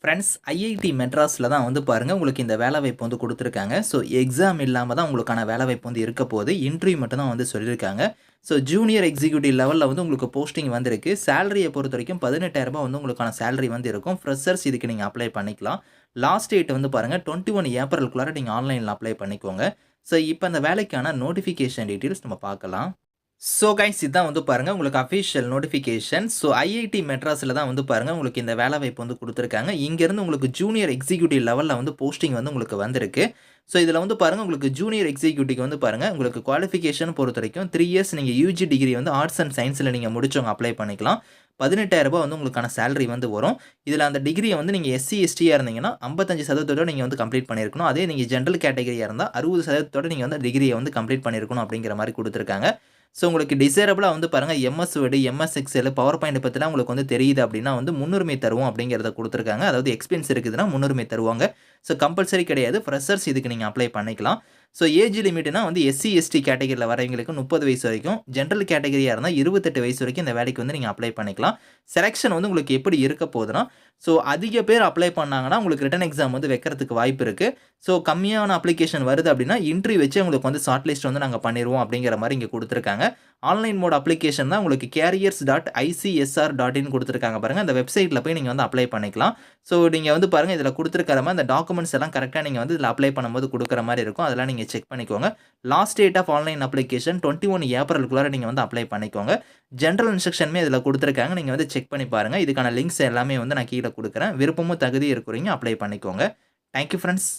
Friends IIT மெட்ராஸில் தான் வந்து பாருங்கள் உங்களுக்கு இந்த வேலைவாய்ப்பு வந்து கொடுத்துருக்காங்க. ஸோ எக்ஸாம் இல்லாமல் தான் உங்களுக்கான வேலைவாய்ப்பு வந்து இருக்க போகுது. இன்டர்வியூ மட்டும் தான் வந்து சொல்லியிருக்காங்க. ஸோ ஜூனியர் எக்ஸிக்யூட்டிவ் லெவலில் வந்து உங்களுக்கு போஸ்டிங் வந்திருக்கு. சேலரியை பொறுத்த வரைக்கும் 18,000 வந்து உங்களுக்கான சேலரி வந்து இருக்கும். ஃப்ரெஷர்ஸ் இதுக்கு நீங்கள் அப்ளை பண்ணிக்கலாம். லாஸ்ட் டேட் வந்து பாருங்கள் 21 ஏப்ரலுக்குள்ளார நீங்கள் ஆன்லைனில் அப்ளை பண்ணிக்கோங்க. ஸோ இப்போ அந்த வேலைக்கான நோட்டிஃபிகேஷன் டீட்டெயில்ஸ் நம்ம பார்க்கலாம். ஸோ கைஸ் இதான் வந்து பாருங்கள் உங்களுக்கு அஃபிஷியல் நோட்டிஃபிகேஷன். ஸோ ஐஐடி மெட்ராஸில் தான் வந்து பாருங்கள் உங்களுக்கு இந்த வேலைவாய்ப்பு வந்து கொடுத்துருக்காங்க. இங்கேருந்து உங்களுக்கு ஜூனியர் எக்ஸிக்யூட்டிவ் லெவலில் வந்து போஸ்டிங் வந்து உங்களுக்கு வந்திருக்கு. ஸோ இதில் வந்து பாருங்கள் உங்களுக்கு ஜூனியர் எக்ஸிக்யூட்டிவ் வந்து பாருங்கள் உங்களுக்கு குவாலிஃபிகேஷன் பொறுத்த வரைக்கும் 3 இயர்ஸ் நீங்கள் யூஜி டிகிரி வந்து ஆர்ட்ஸ் அண்ட் சயின்ஸில் நீங்கள் முடிச்சவங்க அப்ளை பண்ணிக்கலாம். 18,000 வந்து உங்களுக்கான சேலரி வந்து வரும். இதில் அந்த டிகிரியை வந்து நீங்கள் எஸ்சி எஸ்டியாக இருந்தீங்கன்னா 55% நீங்கள் வந்து கம்ப்ளீட் பண்ணியிருக்கணும். அதே நீங்கள் ஜென்ரல் கேட்டகரியாக இருந்தால் 60% நீங்கள் வந்து டிகிரியை வந்து கம்ப்ளீட் பண்ணியிருக்கணும் அப்படிங்கிற மாதிரி கொடுத்துருக்காங்க. ஸோ உங்களுக்கு டிசைரபிளாக வந்து பாருங்கள் MS word, MS XL, power point பற்றிலாம் உங்களுக்கு வந்து தெரியுது அப்படின்னா வந்து முன்னுரிமை தருவோம் அப்படிங்கிறத கொடுத்துருக்காங்க. அதாவது எக்ஸ்பீரியன்ஸ் இருக்குதுன்னா முன்னுரிமை தருவாங்க. ஸோ கம்பல்சரி கிடையாது. ஃப்ரெஷர்ஸ் இதுக்கு நீங்கள் அப்ளை பண்ணிக்கலாம். ஸோ ஏஜ் லிமிட்னா வந்து எஸ்சி எஸ்டி கேட்டகரியில் வரவங்களுக்கு 30 வயசு வரைக்கும், ஜென்ரல் கேட்டகரியாக இருந்தால் 28 வயசு வரைக்கும் இந்த வேலைக்கு வந்து நீங்கள் அப்ளை பண்ணிக்கலாம். செலெக்ஷன் வந்து உங்களுக்கு எப்படி இருக்க போகுதுன்னா, ஸோ அதிக பேர் அப்ளை பண்ணாங்கன்னா உங்களுக்கு ரிட்டன் எக்ஸாம் வந்து வைக்கிறதுக்கு வாய்ப்பு இருக்குது. ஸோ கம்மியான அப்ளிகேஷன் வருது அப்படின்னா இன்டர்வியூ வச்சு உங்களுக்கு வந்து ஷார்ட் லிஸ்ட் வந்து நாங்கள் பண்ணிடுவோம் அப்படிங்கிற மாதிரி இங்கே கொடுத்துருக்காங்க. ஆன்லைன் மோட் அப்ளிகேஷன் தான் உங்களுக்கு careers.icsr.in கொடுத்துருக்காங்க பாருங்கள். அந்த வெப்சைட்டில் போய் நீங்கள் வந்து அப்ளை பண்ணிக்கலாம். ஸோ நீங்கள் வந்து பாருங்கள் இதில் கொடுத்துருக்கிற மாதிரி அந்த டாக்குமெண்ட்ஸ் எல்லாம் கரெக்டாக நீங்கள் வந்து இதில் அப்ளை பண்ணும்போது கொடுக்குற மாதிரி இருக்கும். அதெல்லாம் நீங்கள் செக் பண்ணிக்கோங்க. Last date of online application 21 ஏப்ரலுக்குள்ளார நீங்கள் வந்து அப்ளை பண்ணிக்கோங்க. ஜென்ரல் இன்ஸ்ட்ரக்ஷனுமே இதில் கொடுத்துருக்காங்க. நீங்கள் வந்து செக் பண்ணி பாருங்கள். இதுக்கான லிங்க்ஸ் எல்லாமே வந்து நான் கீழே கொடுக்குறேன். விருப்பமும் தகுதி இருக்கிறீங்க அப்ளை பண்ணிக்கோங்க. Thank you friends.